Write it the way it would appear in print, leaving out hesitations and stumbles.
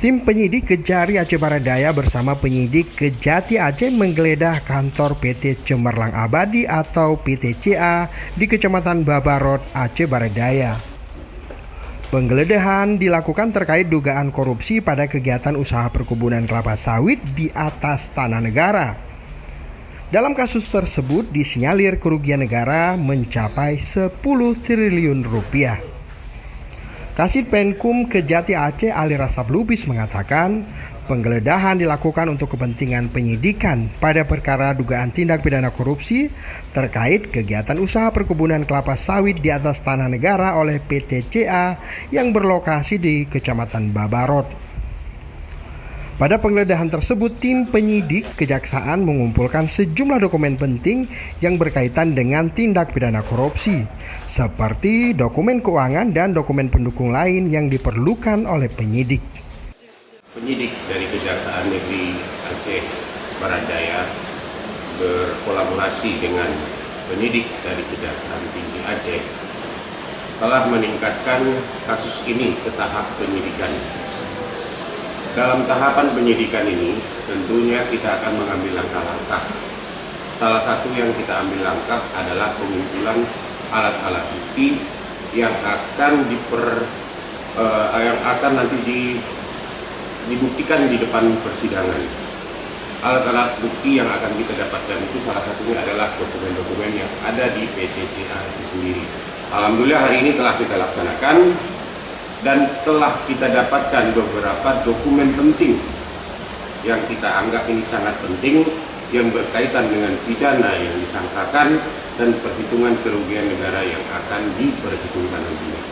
Tim penyidik Kejari Aceh Barat Daya bersama penyidik Kejati Aceh menggeledah kantor PT Cemerlang Abadi atau PTCA di Kecamatan Babarot, Aceh Barat Daya. Penggeledahan dilakukan terkait dugaan korupsi pada kegiatan usaha perkebunan kelapa sawit di atas tanah negara. Dalam kasus tersebut disinyalir kerugian negara mencapai 10 triliun rupiah. Kasih Penkum Kejati Aceh Ali Rasab Lubis mengatakan penggeledahan dilakukan untuk kepentingan penyidikan pada perkara dugaan tindak pidana korupsi terkait kegiatan usaha perkebunan kelapa sawit di atas tanah negara oleh PTCA yang berlokasi di Kecamatan Babarot. Pada penggeledahan tersebut, tim penyidik kejaksaan mengumpulkan sejumlah dokumen penting yang berkaitan dengan tindak pidana korupsi, seperti dokumen keuangan dan dokumen pendukung lain yang diperlukan oleh penyidik. Penyidik dari Kejaksaan Negeri Aceh Barat Daya berkolaborasi dengan penyidik dari Kejaksaan Tinggi Aceh telah meningkatkan kasus ini ke tahap penyidikan. Dalam tahapan penyidikan ini, tentunya kita akan mengambil langkah-langkah. Salah satu yang kita ambil langkah adalah pengumpulan alat-alat bukti yang akan nanti dibuktikan di depan persidangan. Alat-alat bukti yang akan kita dapatkan itu salah satunya adalah dokumen-dokumen yang ada di PTCA itu sendiri. Alhamdulillah hari ini telah kita laksanakan dan telah kita dapatkan beberapa dokumen penting yang kita anggap ini sangat penting yang berkaitan dengan pidana yang disangkakan dan perhitungan kerugian negara yang akan diperhitungkan nantinya.